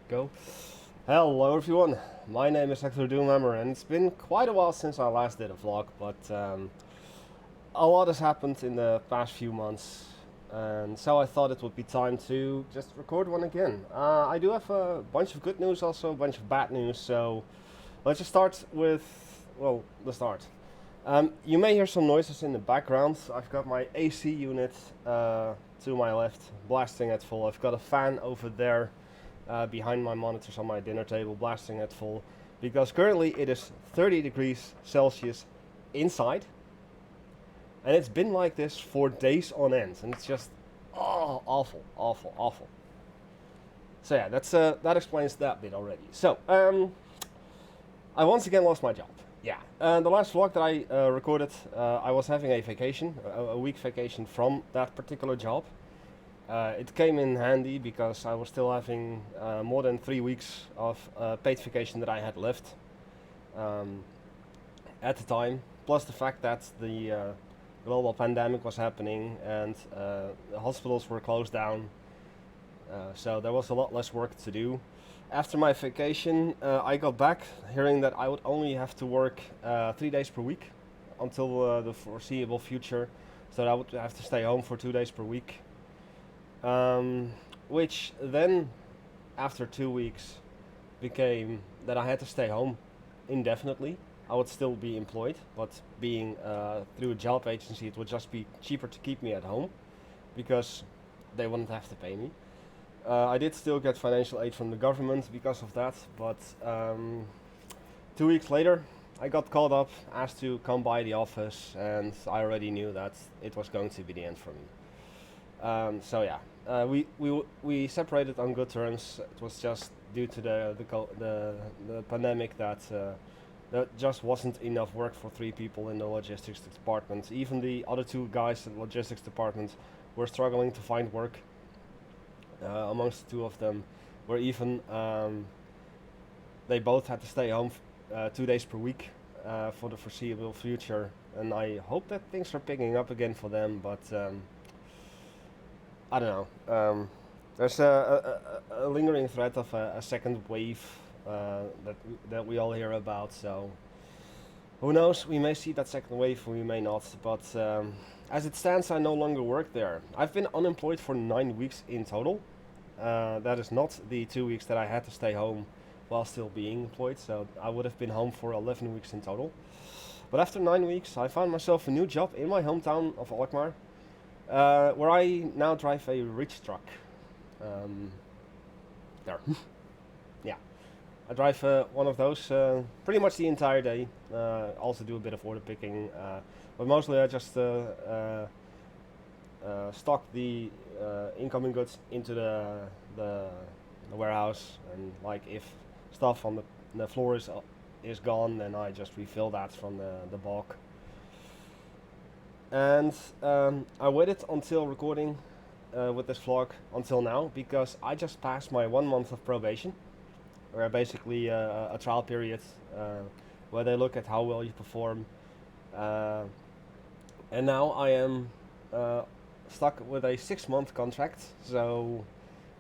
Go. Hello everyone, my name is Hecthor Doomhammer and it's been quite a while since I last did a vlog, but a lot has happened in the past few months and so I thought it would be time to just record one again. I do have a bunch of good news, also a bunch of bad news, so let's just start with, well, the start. You may hear some noises in the background. I've got my AC unit to my left blasting at full. I've got a fan over there behind my monitors on my dinner table blasting at full because currently it is 30 degrees Celsius inside and it's been like this for days on end and it's just awful. So yeah, that explains that bit already. So I once again lost my job. Yeah, the last vlog that I recorded, I was having a vacation, a week vacation from that particular job. It came in handy because I was still having more than 3 weeks of paid vacation that I had left at the time, plus the fact that the global pandemic was happening and the hospitals were closed down, so there was a lot less work to do. After my vacation, I got back hearing that I would only have to work 3 days per week until the foreseeable future, so I would have to stay home for 2 days per week. Which then, after 2 weeks, became that I had to stay home indefinitely. I would still be employed, but being through a job agency, it would just be cheaper to keep me at home because they wouldn't have to pay me. I did still get financial aid from the government because of that, but 2 weeks later, I got called up, asked to come by the office, and I already knew that it was going to be the end for me. So yeah, we separated on good terms. It was just due to the pandemic that there just wasn't enough work for 3 people in the logistics department. Even the other 2 guys in the logistics department were struggling to find work. Amongst the 2 of them, where even they both had to stay home 2 days per week for the foreseeable future. And I hope that things are picking up again for them, but I don't know. There's a lingering threat of a second wave that we all hear about. So who knows? We may see that second wave, we may not. But as it stands, I no longer work there. I've been unemployed for 9 weeks in total. That is not the 2 weeks that I had to stay home while still being employed. So I would have been home for 11 weeks in total. But after 9 weeks, I found myself a new job in my hometown of Alkmaar. Where I now drive a reach truck. There. Yeah. I drive one of those pretty much the entire day. Also do a bit of order picking. But mostly I just stock the incoming goods into the warehouse. And like if stuff on the floor is gone, then I just refill that from the bulk. And I waited until recording with this vlog until now because I just passed my 1 month of probation, or basically a trial period where they look at how well you perform. And now I am stuck with a 6-month contract, so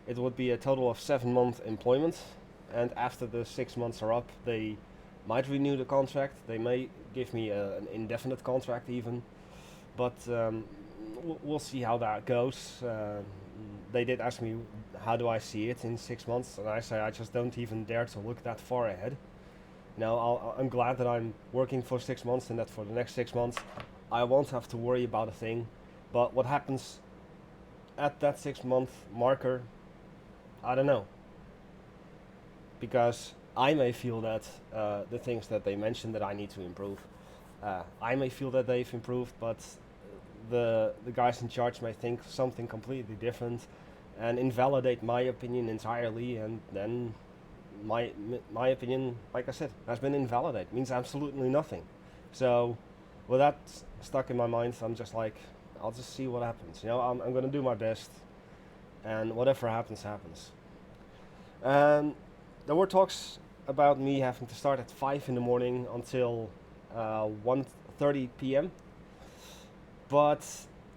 it would be a total of 7-month employment. And after the 6 months are up, they might renew the contract. They may give me an indefinite contract even. But we'll see how that goes. They did ask me how do I see it in 6 months, and I say I just don't even dare to look that far ahead. Now I'm glad that I'm working for 6 months and that for the next 6 months I won't have to worry about a thing. But what happens at that 6-month marker, I don't know. Because I may feel that the things that they mentioned that I need to improve, I may feel that they've improved, but the guys in charge may think something completely different and invalidate my opinion entirely, and then my opinion, like I said, has been invalidated. Means absolutely nothing. So with that stuck in my mind, I'm just like, I'll just see what happens. You know, I'm gonna do my best, and whatever happens, happens. There were talks about me having to start at 5 in the morning until 1:30 p.m. But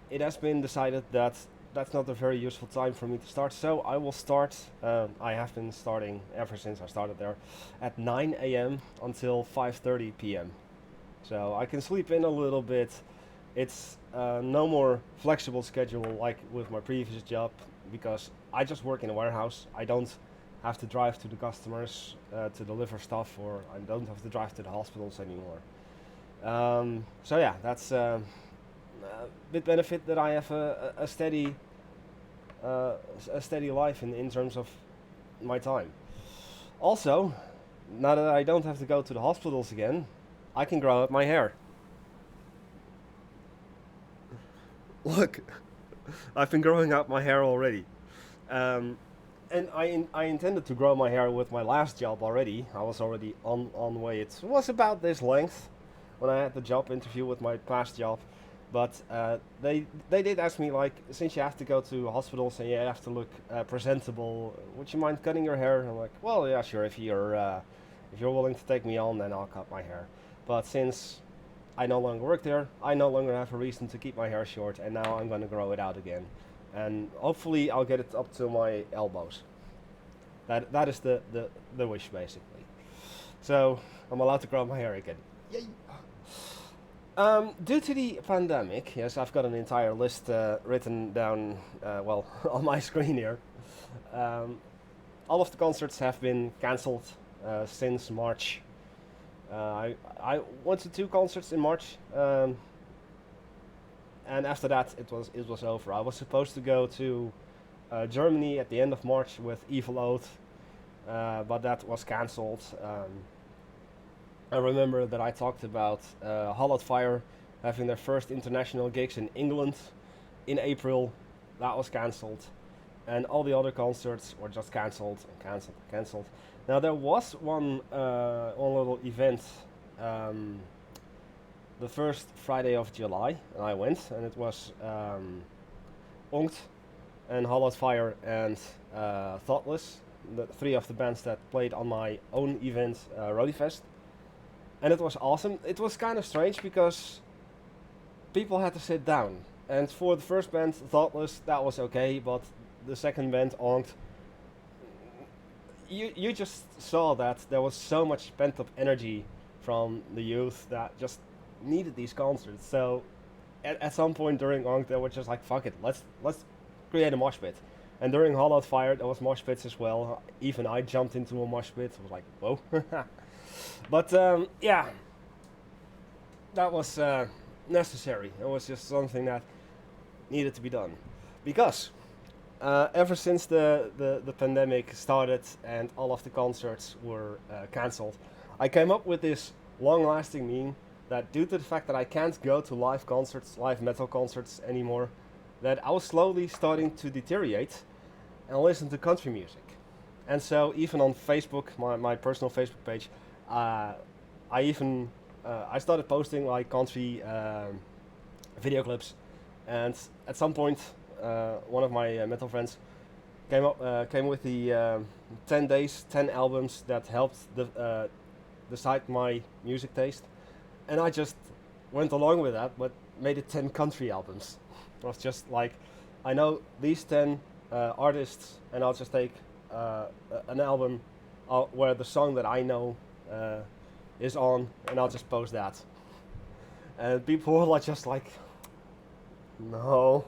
it has been decided that that's not a very useful time for me to start. So I will start. I have been starting ever since I started there, at 9 a.m. until 5:30 p.m. So I can sleep in a little bit. It's no more flexible schedule like with my previous job because I just work in a warehouse. I don't have to drive to the customers to deliver stuff, or I don't have to drive to the hospitals anymore. So yeah, that's a bit benefit that I have a steady life in terms of my time. Also, now that I don't have to go to the hospitals again, I can grow out my hair. Look, I've been growing out my hair already. Um, and I intended to grow my hair with my last job already. I was already on the way. It was about this length when I had the job interview with my past job. But they did ask me, like, since you have to go to hospitals and you have to look presentable, would you mind cutting your hair? And I'm like, well, yeah, sure. If you're willing to take me on, then I'll cut my hair. But since I no longer work there, I no longer have a reason to keep my hair short, and now I'm gonna grow it out again, and hopefully I'll get it up to my elbows. That is the wish basically. So I'm allowed to grow my hair again. Yay! Due to the pandemic, yes, I've got an entire list written down, well, on my screen here. Um, all of the concerts have been cancelled since March. I went to two concerts in March, and after that it was over. I was supposed to go to Germany at the end of March with Evil Oath, but that was cancelled. I remember that I talked about Hollow Fire having their first international gigs in England in April. That was cancelled, and all the other concerts were just cancelled and cancelled and cancelled. Now there was one little event, um, the first Friday of July, and I went, and it was Onkt and Hollow Fire and Thoughtless, the three of the bands that played on my own event, Roadifest, and it was awesome. It was kind of strange because people had to sit down, and for the first band, Thoughtless, that was okay, but the second band, Onkt, you just saw that there was so much pent up energy from the youth that just needed these concerts. So at some point during Onk, they were just like, "Fuck it, let's create a mosh pit." And during Hollow Fire, there was mosh pits as well. Even I jumped into a mosh pit. I was like, "Whoa!" But yeah, that was necessary. It was just something that needed to be done because ever since the pandemic started and all of the concerts were cancelled, I came up with this long-lasting meme that due to the fact that I can't go to live concerts, live metal concerts anymore, that I was slowly starting to deteriorate and listen to country music. And so even on Facebook, my personal Facebook page, I started posting like country video clips, and at some point one of my metal friends came with the 10 days, 10 albums that helped decide my music taste, and I just went along with that, but made it 10 country albums. It was just like, I know these 10 artists, and I'll just take an album where the song that I know is on, and I'll just post that. And people were like, just like, no,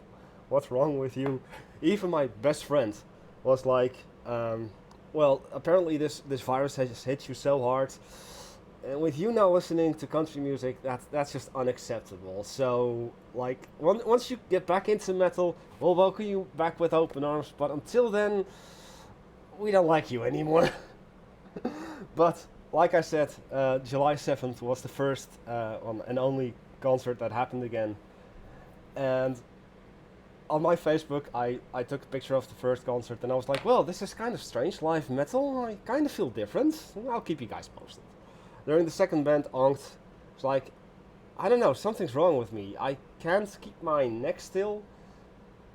what's wrong with you? Even my best friend was like, well, apparently this virus has hit you so hard, and with you now listening to country music, that's just unacceptable. So, like, once you get back into metal, we'll welcome you back with open arms, but until then, we don't like you anymore. But, like I said, July 7th was the first and only concert that happened again. And on my Facebook, I took a picture of the first concert, and I was like, well, this is kind of strange, live metal, I kind of feel different. I'll keep you guys posted. During the second band, Onkt, it's like, I don't know, something's wrong with me. I can't keep my neck still,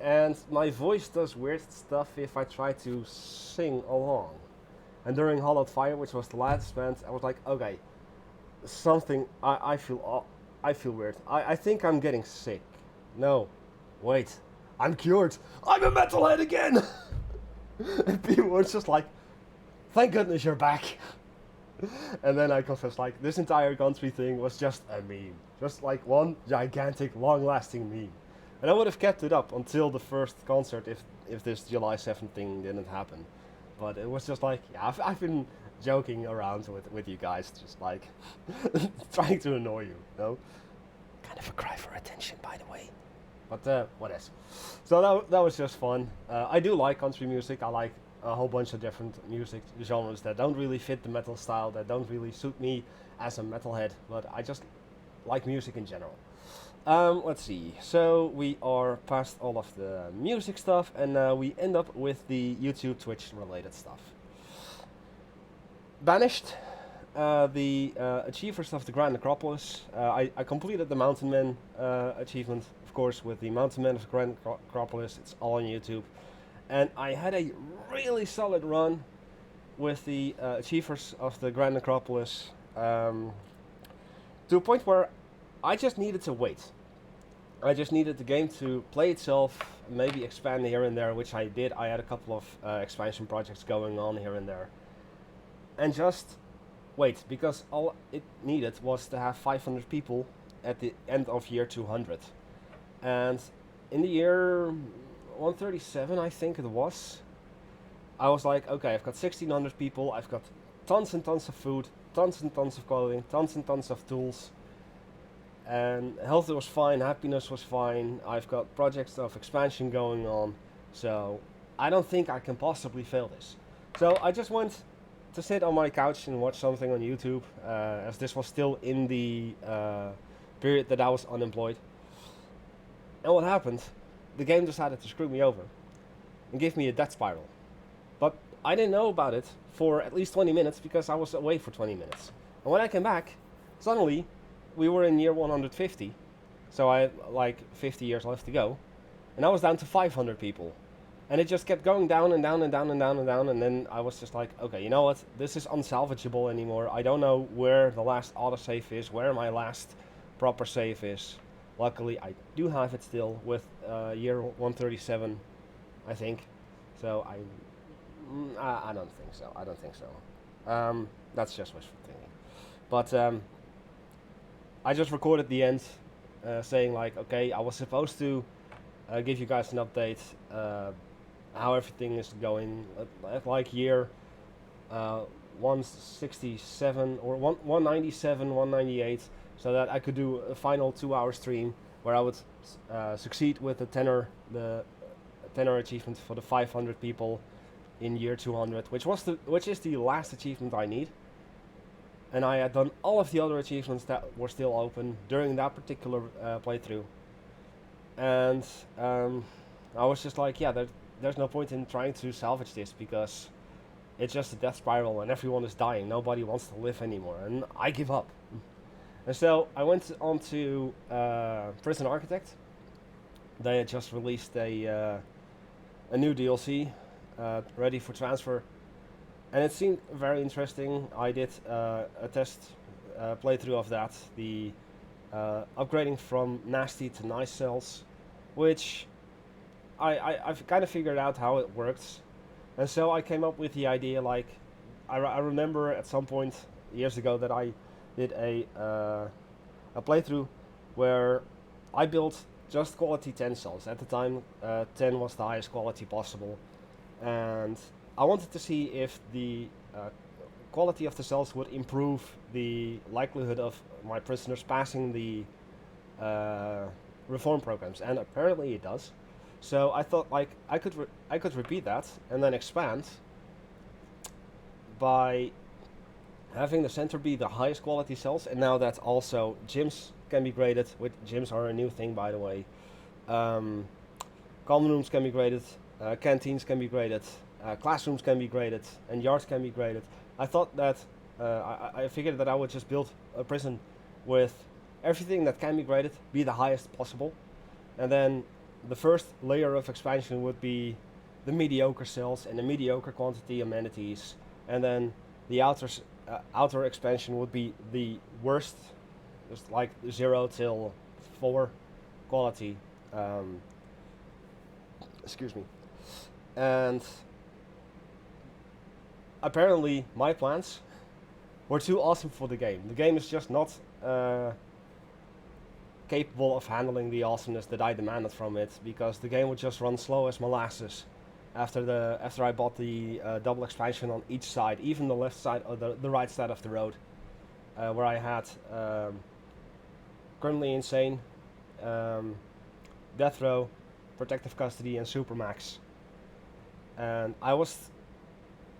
and my voice does weird stuff if I try to sing along. And during Hollow Fire, which was the last band, I was like, okay, something, I feel weird. I think I'm getting sick. No, wait, I'm cured. I'm a metalhead again. And people were just like, thank goodness you're back. And then I confess, like, this entire country thing was just a meme. Just like one gigantic, long-lasting meme. And I would have kept it up until the first concert if this July 7th thing didn't happen. But it was just like, yeah, I've been joking around with you guys, just like, trying to annoy you, know? Kind of a cry for attention, by the way. But, what else? So that was just fun. I do like country music. I like a whole bunch of different music genres that don't really fit the metal style, that don't really suit me as a metalhead, but I just like music in general. Let's see. So we are past all of the music stuff, and we end up with the YouTube, Twitch related stuff. Banished, the achievers of the Grand Necropolis. I completed the Mountain Man achievement, of course, with the Mountain Man of the Grand Necropolis. It's all on YouTube. And I had a really solid run with the achievers of the Grand Necropolis, to a point where I just needed to wait. I just needed the game to play itself, maybe expand here and there, which I did. I had a couple of expansion projects going on here and there. And just wait, because all it needed was to have 500 people at the end of year 200. And in the year 137, I think it was, I was like, okay, I've got 1600 people, I've got tons and tons of food, tons and tons of clothing, tons and tons of tools, and health was fine, happiness was fine, I've got projects of expansion going on, so I don't think I can possibly fail this. So I just went to sit on my couch and watch something on YouTube, as this was still in the period that I was unemployed. And what happened? The game decided to screw me over and give me a death spiral. But I didn't know about it for at least 20 minutes because I was away for 20 minutes. And when I came back, suddenly we were in year 150, so I had like 50 years left to go, and I was down to 500 people. And it just kept going down and down and down and down and down, and then I was just like, okay, you know what, this is unsalvageable anymore. I don't know where the last autosave is, where my last proper save is. Luckily, I do have it still with year 137, I think. So I don't think so. I don't think so. That's just wishful thinking. But I just recorded the end, saying like, okay, I was supposed to give you guys an update how everything is going at like year 167 or 197, 198. So that I could do a final 2-hour stream where I would succeed with the tenor achievement for the 500 people in year 200, which is the last achievement I need. And I had done all of the other achievements that were still open during that particular playthrough. And I was just like, yeah, there's no point in trying to salvage this because it's just a death spiral and everyone is dying. Nobody wants to live anymore, and I give up. And so I went on to Prison Architect. They had just released a new DLC ready for transfer, and it seemed very interesting. I did a test playthrough of that, the upgrading from nasty to nice cells, which I've kind of figured out how it works. And so I came up with the idea, like, I remember at some point years ago that I did a playthrough where I built just quality 10 cells. At the time, 10 was the highest quality possible, and I wanted to see if the quality of the cells would improve the likelihood of my prisoners passing the reform programs, and apparently it does. So I thought, like, I could repeat that and then expand by having the center be the highest quality cells, and now that also gyms can be graded, which gyms are a new thing, by the way. Common rooms can be graded, canteens can be graded, classrooms can be graded, and yards can be graded. I thought that, I figured that I would just build a prison with everything that can be graded be the highest possible, and then the first layer of expansion would be the mediocre cells and the mediocre quantity amenities, and then the outer expansion would be the worst, just like 0 till 4 quality Excuse me. And apparently my plans were too awesome for the game. The game is just not capable of handling the awesomeness that I demanded from it, because the game would just run slow as molasses after I bought the double expansion on each side, even the left side or the right side of the road, where I had Criminally Insane, Death Row, Protective Custody, and Supermax. And I was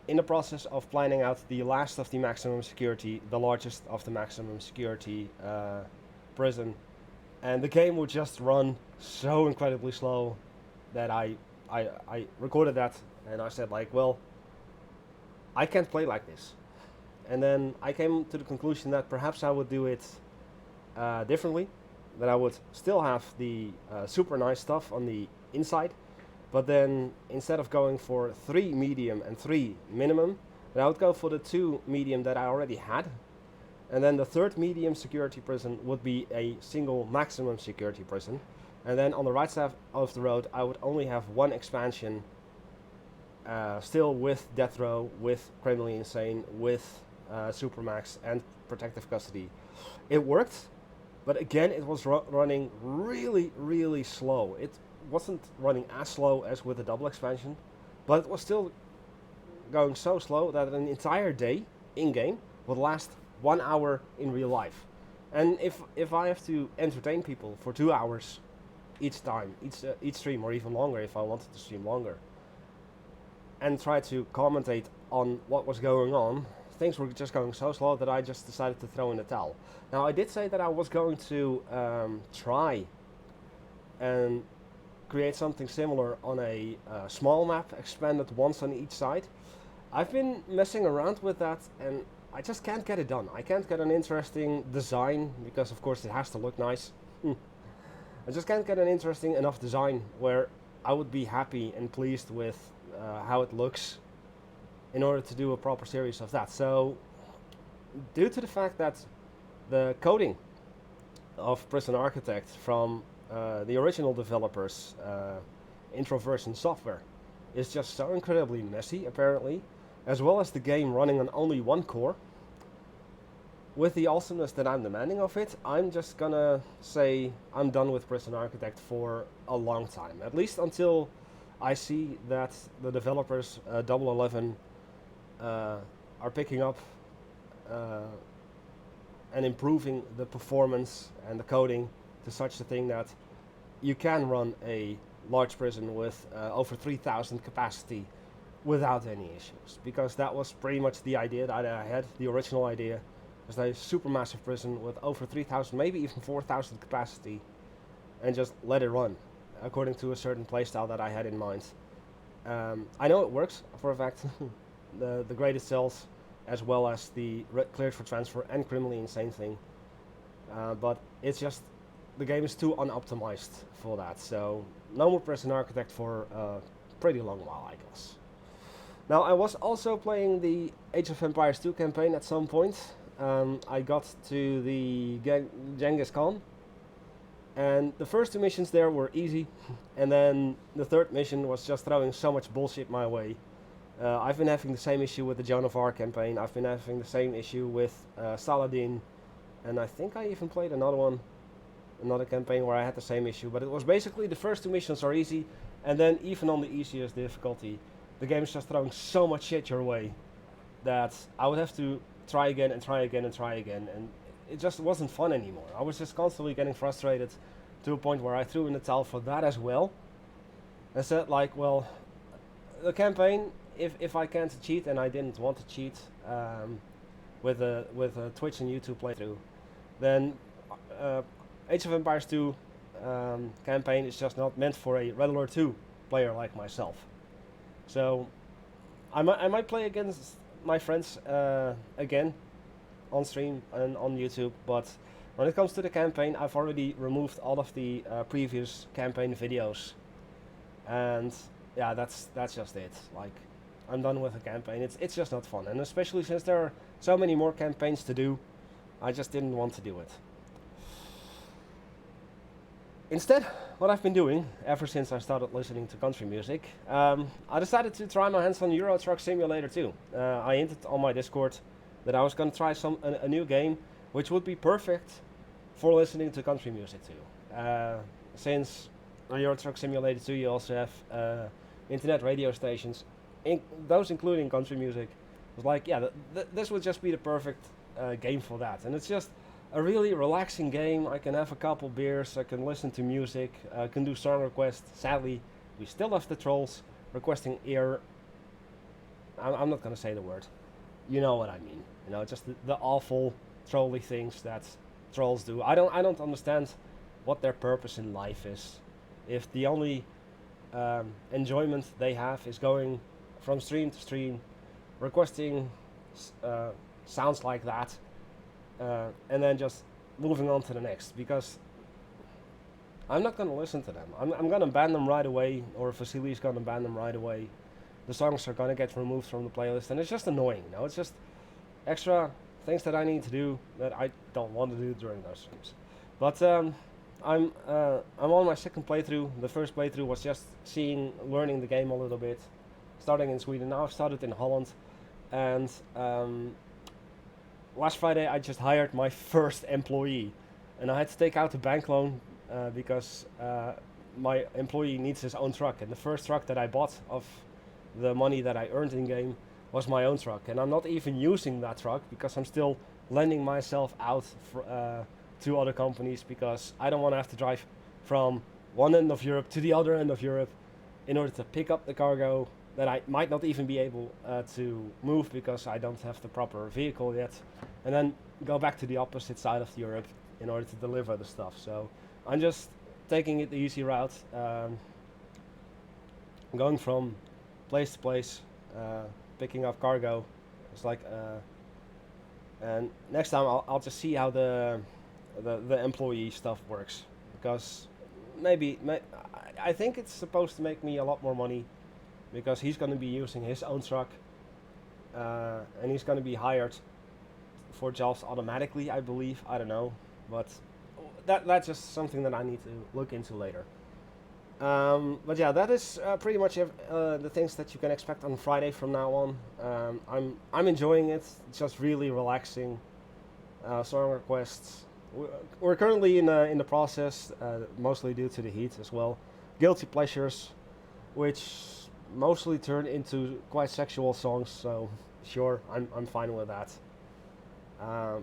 in the process of planning out the last of the maximum security, the largest of the maximum security prison, and the game would just run so incredibly slow that I recorded that, and I said like, well, I can't play like this. And then I came to the conclusion that perhaps I would do it differently, that I would still have the super nice stuff on the inside, but then instead of going for 3 medium and 3 minimum, then I would go for the 2 medium that I already had. And then the third medium security prison would be a single maximum security prison. And then on the right side of the road, I would only have 1 expansion, still with Death Row, with Criminally Insane, with Supermax, and Protective Custody. It worked, but again, it was running really, really slow. It wasn't running as slow as with the double expansion, but it was still going so slow that an entire day in-game would last 1 hour in real life. And if I have to entertain people for 2 hours each time, each stream, or even longer if I wanted to stream longer, and try to commentate on what was going on, things were just going so slow that I just decided to throw in the towel. Now, I did say that I was going to try and create something similar on a small map, expanded once on each side. I've been messing around with that, and I just can't get it done. I can't get an interesting design, because of course it has to look nice. I just can't get an interesting enough design where I would be happy and pleased with how it looks in order to do a proper series of that. So, due to the fact that the coding of Prison Architect from the original developers, Introversion Software, is just so incredibly messy, apparently, as well as the game running on only 1 core, with the awesomeness that I'm demanding of it, I'm just gonna say I'm done with Prison Architect for a long time. At least until I see that the developers, Double 11, are picking up and improving the performance and the coding to such a thing that you can run a large prison with over 3,000 capacity without any issues. Because that was pretty much the idea that I had, the original idea, was a supermassive prison with over 3,000, maybe even 4,000 capacity, and just let it run according to a certain playstyle that I had in mind. I know it works for a fact. the graded cells, as well as the cleared for transfer and Criminally Insane thing, but it's just the game is too unoptimized for that. So no more Prison Architect for a pretty long while, I guess. Now, I was also playing the Age of Empires 2 campaign at some point. I got to the Genghis Khan, and the first 2 missions there were easy, and then the 3rd mission was just throwing so much bullshit my way. I've been having the same issue with the Joan of Arc campaign. I've been having the same issue with Saladin, and I think I even played another campaign where I had the same issue. But it was basically the first 2 missions are easy, and then even on the easiest difficulty, the game is just throwing so much shit your way that I would have to try again and try again and try again, and it just wasn't fun anymore. I was just constantly getting frustrated to a point where I threw in the towel for that as well. I said like, well, the campaign, if I can't cheat, and I didn't want to cheat with a Twitch and YouTube playthrough, then Age of Empires 2 campaign is just not meant for a regular 2 player like myself. So I might play against my friends again on stream and on YouTube, but when it comes to the campaign, I've already removed all of the previous campaign videos, and yeah, that's just it. Like, I'm done with the campaign. It's just not fun, and especially since there are so many more campaigns to do, I just didn't want to do it. Instead, what I've been doing ever since I started listening to country music, I decided to try my hands on Euro Truck Simulator 2. I hinted on my Discord that I was going to try a new game which would be perfect for listening to country music too. Since on Euro Truck Simulator 2 you also have internet radio stations, those including country music. I was like, yeah, this would just be the perfect game for that. And it's just a really relaxing game. I can have a couple beers, I can listen to music, I can do song requests. Sadly, we still have the trolls requesting ear. I'm not gonna say the word. You know what I mean. You know, just the awful trolly things that trolls do. I don't understand what their purpose in life is. If the only enjoyment they have is going from stream to stream, requesting sounds like that, and then just moving on to the next, because I'm not going to listen to them. I'm going to ban them right away, or Vasily's going to ban them right away. The songs are going to get removed from the playlist, and it's just annoying. You know, it's just extra things that I need to do that I don't want to do during those streams. But I'm on my second playthrough. The first playthrough was just learning the game a little bit, starting in Sweden. Now I've started in Holland, and last Friday I just hired my first employee, and I had to take out a bank loan because my employee needs his own truck, and the first truck that I bought of the money that I earned in game was my own truck, and I'm not even using that truck because I'm still lending myself out to other companies, because I don't want to have to drive from one end of Europe to the other end of Europe in order to pick up the cargo that I might not even be able to move because I don't have the proper vehicle yet, and then go back to the opposite side of Europe in order to deliver the stuff. So I'm just taking it the easy route, going from place to place, picking up cargo. It's like, and next time I'll just see how the employee stuff works, because I think it's supposed to make me a lot more money, because he's going to be using his own truck, and he's going to be hired for jobs automatically, I believe. I don't know, but that's just something that I need to look into later. But yeah, that is pretty much the things that you can expect on Friday from now on. I'm enjoying it. It's just really relaxing. Song requests. We're currently in the process, mostly due to the heat as well. Guilty pleasures, which mostly turn into quite sexual songs. So sure, I'm fine with that.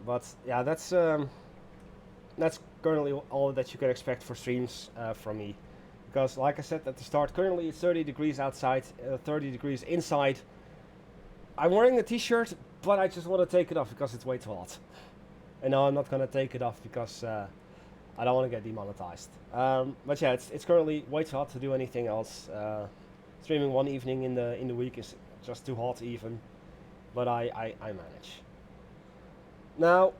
But yeah, that's currently all that you can expect for streams from me. Because like I said at the start, currently it's 30 degrees outside, 30 degrees inside. I'm wearing a t-shirt, but I just want to take it off because it's way too hot. And no, I'm not going to take it off because I don't want to get demonetized. But yeah, it's currently way too hot to do anything else. Streaming one evening in the week is just too hot even. But I manage. Now,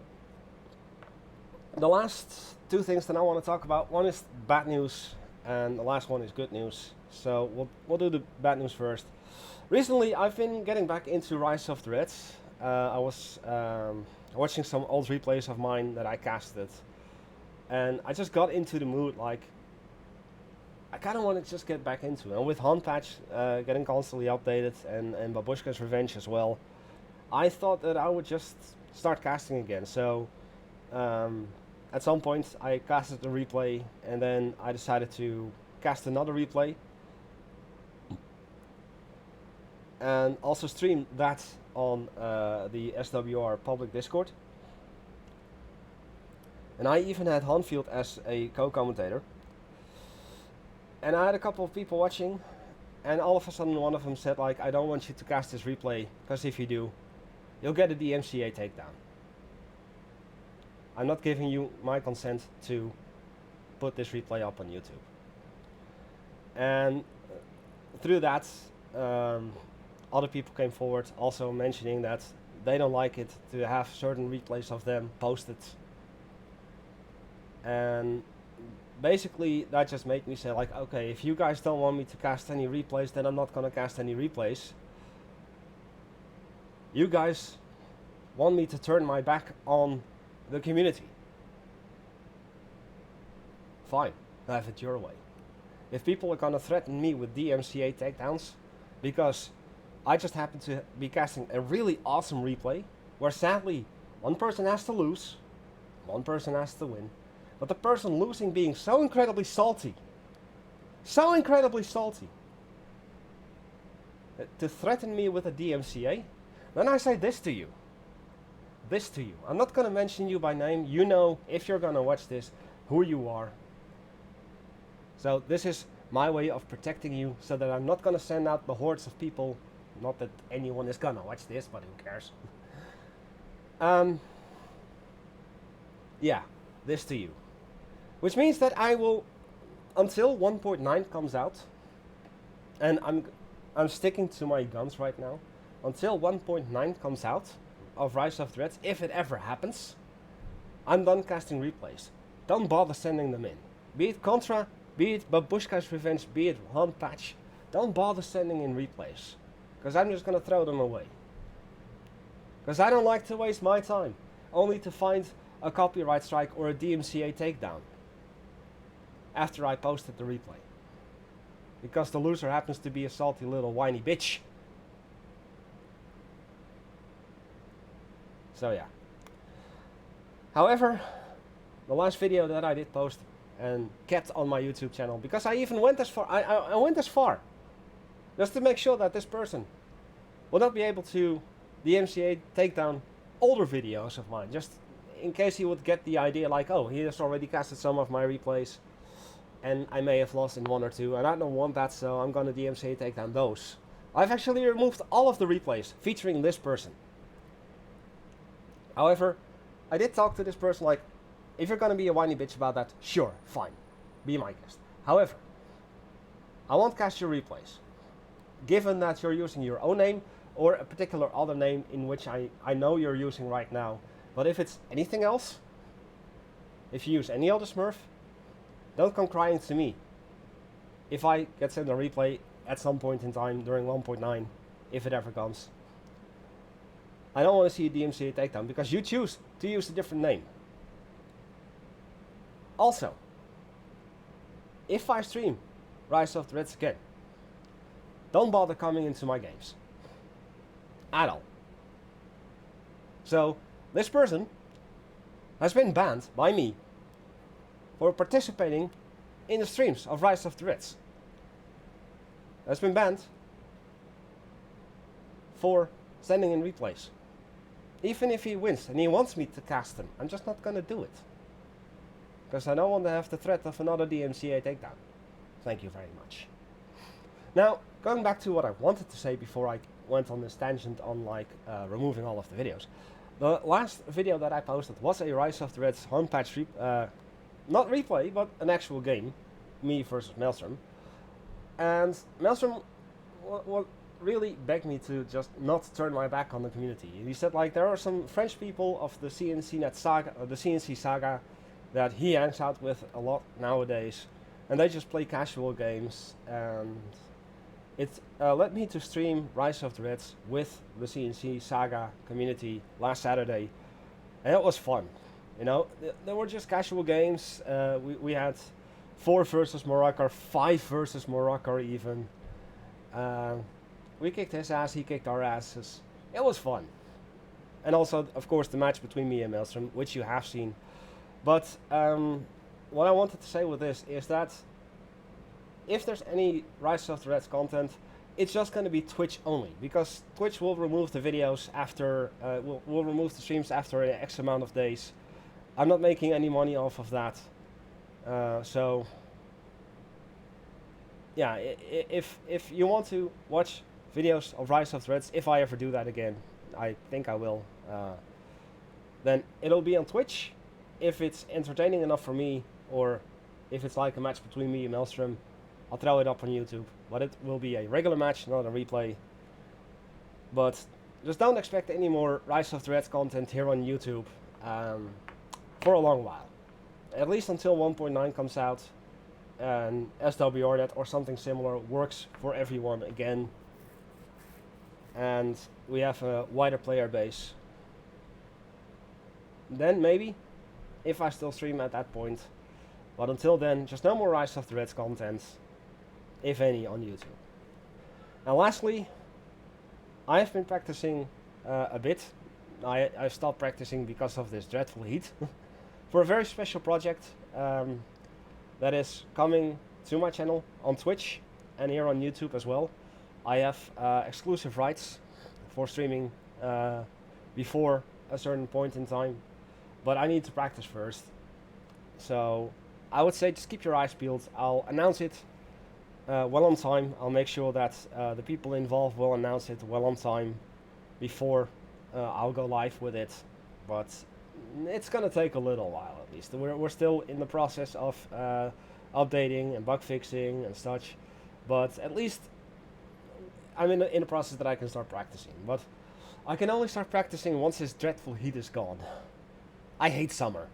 the last two things that I want to talk about, one is bad news, and the last one is good news. So we'll do the bad news first. Recently, I've been getting back into Rise of the Reds. I was watching some old replays of mine that I casted, and I just got into the mood. Like, I kind of want to just get back into it. And with Hunt Patch getting constantly updated, and Babushka's Revenge as well, I thought that I would just start casting again. So at some point I casted a replay, and then I decided to cast another replay and also stream that on the SWR public Discord. And I even had Hanfield as a co-commentator, and I had a couple of people watching, and all of a sudden one of them said, like, I don't want you to cast this replay, because if you do, you'll get a DMCA takedown. I'm not giving you my consent to put this replay up on YouTube. And through that, other people came forward also mentioning that they don't like it to have certain replays of them posted. And basically that just made me say, like, okay, if you guys don't want me to cast any replays, then I'm not gonna cast any replays. You guys want me to turn my back on the community. Fine. have it your way. If people are gonna threaten me with DMCA takedowns because I just happen to be casting a really awesome replay where sadly one person has to lose, one person has to win, but the person losing being so incredibly salty, to threaten me with a DMCA, then I say this to you. I'm not gonna mention you by name. You know, if you're gonna watch this, who you are. So this is my way of protecting you so that I'm not gonna send out the hordes of people. Not that anyone is gonna watch this, but who cares? Yeah, this to you. Which means that I will, until 1.9 comes out, and I'm sticking to my guns right now, until 1.9 comes out of Rise of Threats, if it ever happens, I'm done casting replays. Don't bother sending them in. Be it Contra, be it Babushka's Revenge, be it Hunt Patch, don't bother sending in replays. Because I'm just going to throw them away. Because I don't like to waste my time, only to find a copyright strike or a DMCA takedown after I posted the replay. Because the loser happens to be a salty little whiny bitch. So yeah. However, the last video that I did post and kept on my YouTube channel, because I even went as far, I went as far, just to make sure that this person will not be able to DMCA take down older videos of mine, just in case he would get the idea like, oh, he has already casted some of my replays, and I may have lost in one or two, and I don't want that, so I'm gonna DMCA take down those. I've actually removed all of the replays featuring this person. However, I did talk to this person like, if you're gonna be a whiny bitch about that, sure, fine, be my guest. However, I won't cast your replays, given that you're using your own name or a particular other name in which I know you're using right now. But if it's anything else, if you use any other Smurf, don't come crying to me if I get sent a replay at some point in time during 1.9, if it ever comes. I don't want to see a DMCA takedown because you choose to use a different name. Also, if I stream Rise of Threats again, don't bother coming into my games. At all. So, this person has been banned by me for participating in the streams of Rise of Threats. Has been banned for sending in replays. Even if he wins and he wants me to cast them, I'm just not gonna do it. Because I don't want to have the threat of another DMCA takedown. Thank you very much. Now, going back to what I wanted to say before I went on this tangent on like removing all of the videos. The last video that I posted was a Rise of Threats home patch, not replay, but an actual game. Me versus Maelstrom. And Maelstrom really begged me to just not turn my back on the community. He said like there are some French people of the CNC saga, the CNC saga, that he hangs out with a lot nowadays, and they just play casual games, and it led me to stream Rise of Threats with the CNC saga community last Saturday, and it was fun. You know, they were just casual games. We had 4 versus Morocco, 5 versus Morocco even. We kicked his ass, he kicked our asses. It was fun. And also, of course, the match between me and Maelstrom, which you have seen. But what I wanted to say with this is that if there's any Rise of Threats content, it's just going to be Twitch only, because Twitch will remove the videos after, will remove the streams after an X amount of days. I'm not making any money off of that. So, yeah, if you want to watch videos of Rise of Threats, if I ever do that again, I think I will, then it'll be on Twitch. If it's entertaining enough for me, or if it's like a match between me and Maelstrom, I'll throw it up on YouTube. But it will be a regular match, not a replay. But just don't expect any more Rise of Threats content here on YouTube for a long while. At least until 1.9 comes out and SWRnet or something similar works for everyone again. And we have a wider player base. Then maybe, if I still stream at that point, But until then, just no more Rise of the Reds content, if any, on YouTube. And lastly, I have been practicing a bit. I stopped practicing because of this dreadful heat for a very special project that is coming to my channel on Twitch and here on YouTube as well. I have exclusive rights for streaming before a certain point in time, but I need to practice first. So I would say just keep your eyes peeled. I'll announce it well on time. I'll make sure that the people involved will announce it well on time before I'll go live with it. But it's gonna take a little while at least. We're still in the process of updating and bug fixing and such, but at least I'm in a process that I can start practicing. But I can only start practicing once this dreadful heat is gone. I hate summer.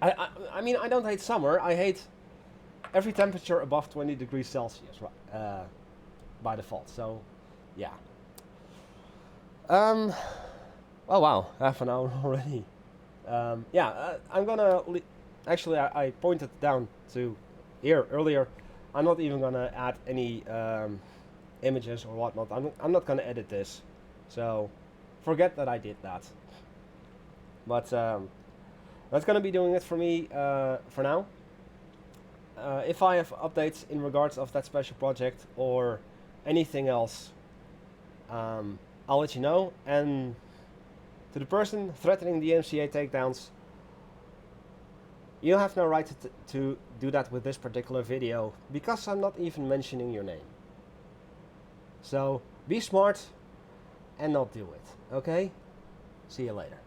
I mean, I don't hate summer. I hate every temperature above 20 degrees Celsius by default. So, yeah. Oh wow, half an hour already. Yeah, I'm gonna actually I pointed down to here earlier. I'm not even gonna add any images or whatnot. I'm not gonna edit this, so forget that I did that. But that's gonna be doing it for me for now. If I have updates in regards of that special project or anything else, I'll let you know. And to the person threatening the MCA takedowns, you have no right to do that with this particular video, because I'm not even mentioning your name. So be smart and not do it, okay? See you later.